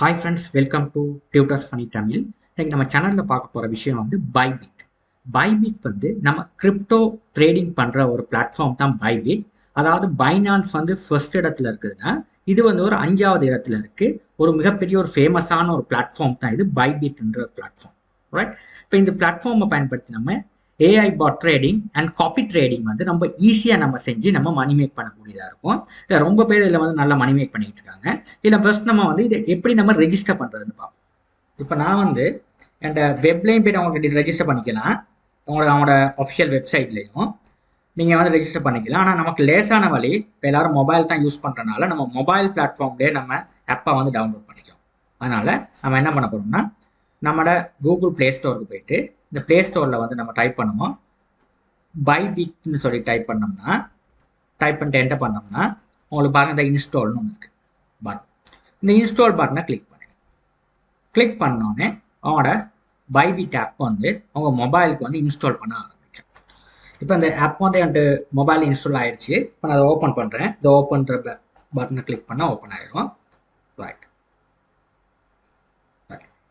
Hi friends, welcome to Tutors Funny Tamil. இன்னைக்கு நம்ம சேனல்ல பார்க்க போற விஷயம் வந்து பைபிட். பைபிட் வந்து நம்ம கிரிப்டோ ட்ரேடிங் பண்ற ஒரு பிளாட்ஃபார்ம் தான் பைபிட். அதாவது பைனான்ஸ் வந்து ஃபர்ஸ்ட் இடத்துல இருக்குதுன்னா இது வந்து ஒரு 5வது இடத்துல இருக்கு. ஒரு மிகப்பெரிய ஒரு ஃபேமஸான ஒரு பிளாட்ஃபார்ம் தான் இது பைபிட்ன்ற பிளாட்ஃபார்ம். ரைட்? இப்போ இந்த பிளாட்ஃபார்மை பயன்படுத்தி நம்ம AI bot trading and copy trading வந்து ரொம்ப ஈஸியாக நம்ம செஞ்சு நம்ம மணி மேக் பண்ணக்கூடியதாக இருக்கும். இல்லை ரொம்ப பேர் இதில் வந்து நல்லா மணி மேக் பண்ணிட்டு இருக்காங்க. இல்லை ஃபர்ஸ்ட் நம்ம வந்து இதை எப்படி நம்ம ரெஜிஸ்டர் பண்ணுறதுன்னு பார்ப்போம். இப்போ நான் வந்து என் வெப்லையும் போய்ட்டு அவங்களுக்கு ரெஜிஸ்டர் பண்ணிக்கலாம். அவங்களோட அஃபிஷியல் வெப்சைட்லேயும் நீங்கள் வந்து ரெஜிஸ்டர் பண்ணிக்கலாம். ஆனால் நமக்கு லேசான வழி, இப்போ எல்லாரும் மொபைல் தான் யூஸ் பண்ணுறதுனால நம்ம மொபைல் பிளாட்ஃபார்ம்லேயே நம்ம ஆப்பை வந்து டவுன்லோட் பண்ணிக்கலாம். அதனால் நம்ம என்ன பண்ண போகிறோம்னா நம்மளோட கூகுள் ப்ளே ஸ்டோருக்கு போயிட்டு இந்த ப்ளே ஸ்டோரில் வந்து நம்ம டைப் பண்ணுவோம். பைபிட்னு சொல்லி டைப் பண்ணிட்டு என்டர் பண்ணோம்னா உங்களுக்கு பாருங்கள் இந்த இன்ஸ்டால்னு ஒன்று இருக்குது பட்டன். இந்த இன்ஸ்டால் பட்டனை கிளிக் பண்ணோடனே அவங்களோட பைபிட் ஆப் வந்து அவங்க மொபைலுக்கு வந்து இன்ஸ்டால் பண்ண ஆரம்பிக்கும். இப்போ இந்த ஆப் வந்து என்கிட்ட மொபைல் இன்ஸ்டால் ஆயிடுச்சு. இப்போ நான் அதை ஓப்பன் பண்ணுறேன். இந்த ஓப்பன்ற பட்டனை கிளிக் பண்ணால் ஓப்பன் ஆயிரும். ரைட்.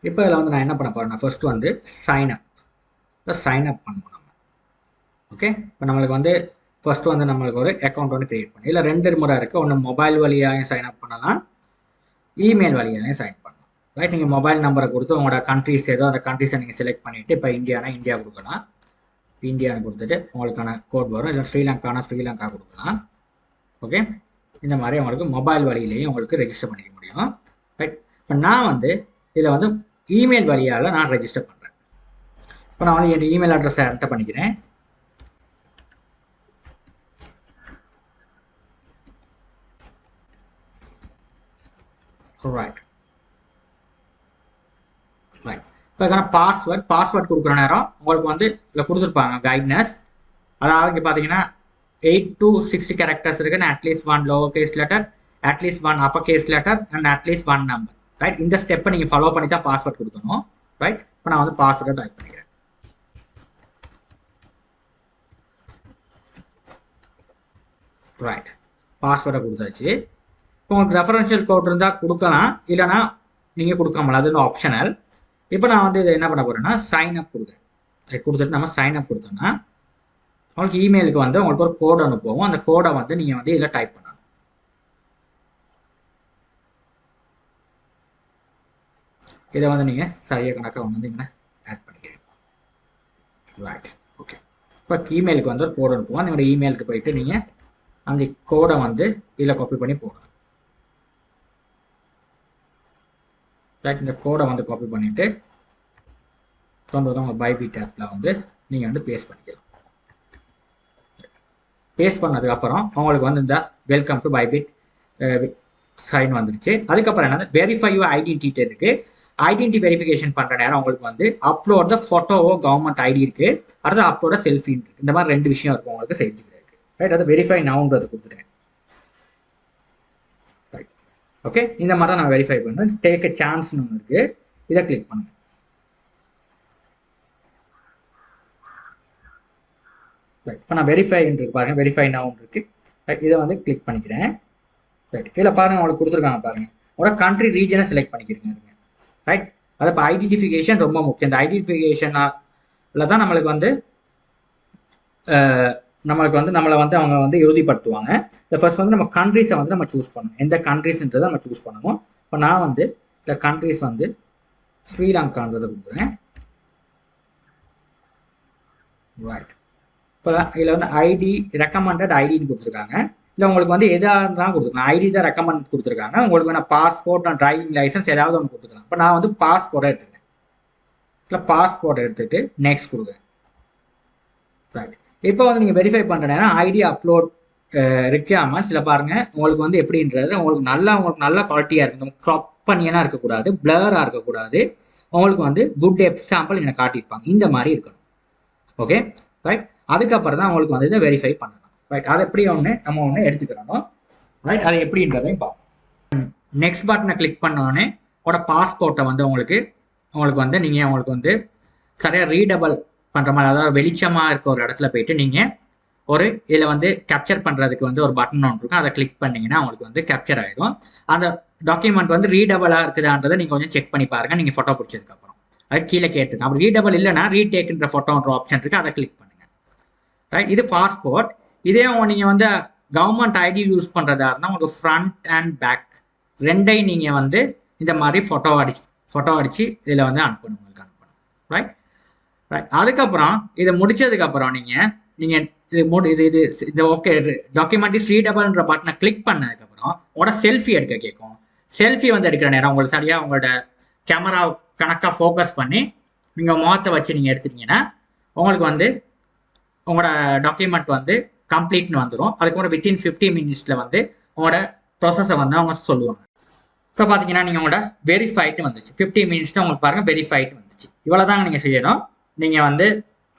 இப்போ இதில் வந்து நான் என்ன பண்ண போகிறேன்னா ஃபர்ஸ்ட் வந்து சைன் அப் பண்ணுவோம் நம்ம. ஓகே, இப்போ நம்மளுக்கு வந்து ஃபர்ஸ்ட் வந்து நம்மளுக்கு ஒரு அக்கௌண்ட் வந்து கிரியேட் பண்ணி இல்லை 2 முறை இருக்குது. ஒன்று மொபைல் வழியாகவும் சைன் அப் பண்ணலாம், இமெயில் வழியாகவும் சைன் பண்ணலாம். ரைட், நீங்கள் மொபைல் நம்பரை கொடுத்து உங்களோட கண்ட்ரிஸ் ஏதோ அந்த கண்ட்ரிஸை நீங்கள் செலக்ட் பண்ணிவிட்டு இப்போ இந்தியானா இந்தியா கொடுக்கலாம். இந்தியான்னு கொடுத்துட்டு உங்களுக்கான கோட் வரும். இல்லை ஸ்ரீலங்கா கொடுக்கலாம். ஓகே, இந்த மாதிரி உங்களுக்கு மொபைல் வழியிலையும் உங்களுக்கு ரெஜிஸ்டர் பண்ணிக்க முடியும். ரைட், இப்போ நான் வந்து இதில் வந்து இமெயில் வழியால் நான் ரெஜிஸ்டர் பண்ணுறேன். இப்போ நான் வந்து என் இமெயில் அட்ரஸை என்டர் பண்ணிக்கிறேன். ரைட். இப்போ இதுக்கான பாஸ்வேர்ட் கொடுக்குற நேரம் உங்களுக்கு வந்து இதில் கொடுத்துருப்பாங்க கைட்னஸ். அதாவது இங்கே பார்த்தீங்கன்னா 8 to 60 கேரக்டர்ஸ் இருக்குன்னு at least 1 lower case letter, at least 1 upper case letter and at least 1 number. Right, இந்த ஸ்டெப்பை நீங்கள் ஃபாலோ பண்ணி தான் பாஸ்வேர்ட் கொடுக்கணும். ரைட், இப்போ நான் வந்து பாஸ்வேர்டை டைப் பண்ணிக்கிறேன். ரைட், பாஸ்வேர்டை கொடுத்தாச்சு. இப்போ உங்களுக்கு ரெஃபரன்ஷியல் கோட் இருந்தால் கொடுக்கலாம், இல்லைனா நீங்கள் கொடுக்காமல, அது இன்னும் ஆப்ஷனல். இப்போ நான் வந்து இதை என்ன பண்ண போகிறேன்னா சைன் அப் கொடுக்குறேன். கொடுத்துட்டு நம்ம சைன் அப் கொடுத்தோம்னா உங்களுக்கு இமெயிலுக்கு வந்து உங்களுக்கு ஒரு கோட் அனுப்புவோம். அந்த கோடை வந்து நீங்கள் வந்து இதில் டைப் பண்ணணும். இதை வந்து நீங்கள் சரியாக கணக்காக வந்து இங்கே ஆட் பண்ணிக்கிறீங்க. Right, okay. இப்போ இமெயிலுக்கு வந்து ஒரு கோட் அனுப்புவோம். உங்களோட இமெயிலுக்கு போயிட்டு நீங்கள் அந்த கோடை வந்து இதில் காப்பி பண்ணி போடணும். ரைட், இந்த கோடை வந்து காப்பி பண்ணிவிட்டு கொண்டு வந்து உங்கள் பைபிட் ஆப்பில் வந்து நீங்கள் வந்து பேஸ்ட் பண்ணிக்கலாம். பேஸ்ட் பண்ணதுக்கப்புறம் உங்களுக்கு வந்து இந்த வெல்கம் டு பைபிட் சைன் வந்துருச்சு. அதுக்கப்புறம் என்னது வெரிஃபை யுவர் ஐடென்டிட்டி இருக்குது. ஐடென்டிட்டி வெரிஃபிகேஷன் பண்ணுற நேரம் உங்களுக்கு வந்து அப்லோட் த ஃபோட்டோவோ கவர்மெண்ட் ஐடி இருக்குது, அடுத்து அப்லோட செல்ஃபி இருக்குது. இந்த மாதிரி 2 விஷயம் இருக்கும் உங்களுக்கு செஞ்சுக்கிறதுக்கு. ரைட், அது வெரிஃபை நவுன்றது கொடுத்துட்டேன். Right, okay. இந்த மாதிரி தான் நான் வெரிஃபை பண்ணுறேன். டேக் அ சான்ஸ்னு ஒன்று இருக்குது, இதை கிளிக் பண்ணுங்கள். ரைட், இப்போ நான் வெரிஃபை இருக்கு பாருங்கள், வெரிஃபை நவுன் இருக்குது. ரைட், இதை வந்து கிளிக் பண்ணிக்கிறேன். ரைட், இதில் பாருங்கள் உங்களுக்கு கொடுத்துருக்காங்க பாருங்கள், உங்களோட கண்ட்ரி ரீஜனை செலக்ட் பண்ணிக்கிறீங்க. ரைட், அது இப்போ ஐடென்டிஃபிகேஷன் ரொம்ப முக்கியம். இந்த ஐடென்டிஃபிகேஷனில் தான் நம்மளுக்கு வந்து நம்மளை வந்து அவங்க வந்து உறுதிப்படுத்துவாங்க. இந்த ஃபர்ஸ்ட் வந்து நம்ம கண்ட்ரிஸை வந்து நம்ம சூஸ் பண்ணணும். எந்த கண்ட்ரிஸ்ன்றதை நம்ம சூஸ் பண்ணணும். இப்போ நான் வந்து இந்த கண்ட்ரிஸ் வந்து ஸ்ரீலங்கான்றதை கொடுக்குறேன். ரைட், இப்போ இதில் வந்து ஐடி ரெக்கமெண்டட் ஐடின்னு கொடுத்துருக்காங்க. இல்லை உங்களுக்கு வந்து எதாக இருந்தாலும் கொடுத்துருக்காங்க. ஐடி தான் ரெக்கமெண்ட் கொடுத்துருக்காங்க. உங்களுக்கு வேணா பாஸ்போர்ட் அண்ட் டிரைவிங் லைசன்ஸ் ஏதாவது ஒன்று கொடுத்துருக்காங்க. இப்போ நான் வந்து பாஸ்போர்ட்டை எடுத்துக்கிறேன். இல்லை பாஸ்போர்ட்டை எடுத்துகிட்டு நெக்ஸ்ட் கொடுக்குறேன். ரைட், இப்போ வந்து நீங்கள் வெரிஃபை பண்ணுறேன்னா ஐடி அப்லோட் இருக்காமல் சில பாருங்கள் உங்களுக்கு வந்து எப்படின்றது உங்களுக்கு நல்ல குவாலிட்டியாக இருக்கும். க்ராப் பண்ணியெல்லாம் இருக்கக்கூடாது, பிளராக இருக்கக்கூடாது. உங்களுக்கு வந்து குட் எக்ஸாம்பிள் இங்கே காட்டியிருப்பாங்க. இந்த மாதிரி இருக்கணும். Okay, right. அதுக்கப்புறம் தான் உங்களுக்கு வந்து இதை வெரிஃபை பண்ணணும். ரைட், அதை எப்படி நம்ம எடுத்துக்கிறோம். ரைட், அது எப்படின்றதையும் பார்ப்போம். நெக்ஸ்ட் பட்டனை கிளிக் பண்ணோடனே உங்களோட பாஸ்போர்ட்டை வந்து உங்களுக்கு வந்து நீங்கள் உங்களுக்கு வந்து சரியாக ரீடபிள் பண்ணுற மாதிரி, அதாவது வெளிச்சமாக இருக்க ஒரு இடத்துல போயிட்டு நீங்கள் ஒரு இதில் வந்து கேப்சர் பண்ணுறதுக்கு வந்து ஒரு பட்டன் ஒன்று இருக்கும். அதை கிளிக் பண்ணிங்கன்னா உங்களுக்கு வந்து கேப்சர் ஆகிடும். அந்த டாக்குமெண்ட் வந்து ரீடபிளாக இருக்குதான்றதை நீங்கள் கொஞ்சம் செக் பண்ணி பாருங்கள் நீங்கள் ஃபோட்டோ பிடிச்சதுக்கப்புறம். அது கீழே கேட்டுருக்கேன். அப்படி ரீடபிள் இல்லைனா ரீடேக்குன்ற ஃபோட்டோன்ற ஆப்ஷன் இருக்குது, அதை கிளிக் பண்ணுங்கள். ரைட், இது பாஸ்போர்ட். இதே நீங்கள் வந்து கவர்மெண்ட் ஐடி யூஸ் பண்ணுறதா இருந்தால் உங்களுக்கு ஃப்ரண்ட் அண்ட் பேக் ரெண்டையும் நீங்கள் வந்து இந்த மாதிரி ஃபோட்டோ அடித்து இதில் வந்து அனுப்பணும், உங்களுக்கு அனுப்பணும். ரைட் ரைட் அதுக்கப்புறம் இதை முடிச்சதுக்கப்புறம் நீங்கள் இது ஓகே டாக்குமெண்ட் இஸ் ரீடபிள்ன்ற பட்டனை கிளிக் பண்ணதுக்கப்புறம் உங்களோட செல்ஃபி எடுக்க கேட்கும். செல்ஃபி வந்து எடுக்கிற நேரம் உங்களுக்கு சரியாக உங்களோட கேமரா கணக்காக ஃபோக்கஸ் பண்ணி நீங்கள் முகத்தை வச்சு நீங்கள் எடுத்துட்டீங்கன்னா உங்களுக்கு வந்து உங்களோட டாக்குமெண்ட் வந்து கம்ப்ளீட்னு வந்துடும். அதுக்கப்புறம் வித்தின் 50 மினிட்ஸில் வந்து உங்களோட ப்ராசஸை வந்து அவங்க சொல்லுவாங்க. இப்போ பார்த்தீங்கன்னா நீங்கள் உங்களோட வெரிஃபைட்டு வந்துச்சு. 50 மினிட்ஸ்ட்டு உங்களுக்கு பாருங்கள் வெரிஃபைட்டு வந்துச்சு. இவ்வளோ தாங்க நீங்கள் செய்யணும். நீங்கள் வந்து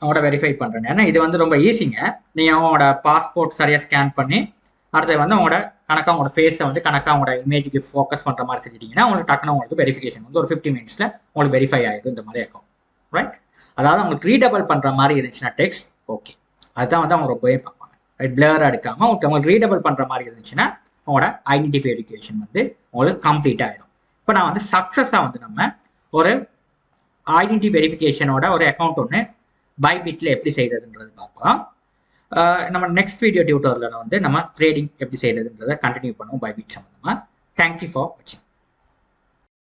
அவங்களோட வெரிஃபை பண்ணுறேன். ஏன்னா இது வந்து ரொம்ப ஈஸிங்க. நீங்கள் அவங்களோட பாஸ்போர்ட் சரியாக ஸ்கேன் பண்ணி அடுத்தது வந்து அவங்களோட கணக்காக உங்களோட ஃபேஸை வந்து கணக்காக அவங்களோட இமேஜுக்கு ஃபோக்கஸ் பண்ணுற மாதிரி செஞ்சிட்டிங்கன்னா உங்களுக்கு டக்குனு உங்களுக்கு வெரிஃபிகேஷன் வந்து ஒரு 50 மினிட்ஸில் உங்களுக்கு வெரிஃபை ஆகிடும். இந்த மாதிரி இருக்கும். ரைட், அதாவது உங்களுக்கு ரீடபிள் பண்ணுற மாதிரி இருந்துச்சுன்னா டெக்ஸ்ட் ஓகே, அதுதான் வந்து அவங்க ரொம்பவே பார்ப்பாங்க. ரைட், பிளராக எடுக்காமல் உங்களுக்கு ரீடபிள் பண்ணுற மாதிரி இருந்துச்சுன்னா உங்களோட ஐடென்டி வெரிஃபிகேஷன் வந்து உங்களுக்கு கம்ப்ளீட் ஆகிடும். இப்போ நான் வந்து சக்ஸஸாக வந்து நம்ம ஒரு ஐடென்டி வெரிஃபிகேஷனோட ஒரு அக்கௌண்ட் ஒன்று பைபிட்டில் எப்படி செய்யறதுன்றது பார்க்கலாம். நம்ம நெக்ஸ்ட் வீடியோ டியூட்டோரியில் வந்து நம்ம ட்ரேடிங் எப்படி செய்யறதுன்றதை கண்டினியூ பண்ணுவோம் பைபிட் சம்மந்தமாக. தேங்க்யூ ஃபார் வாட்சிங்.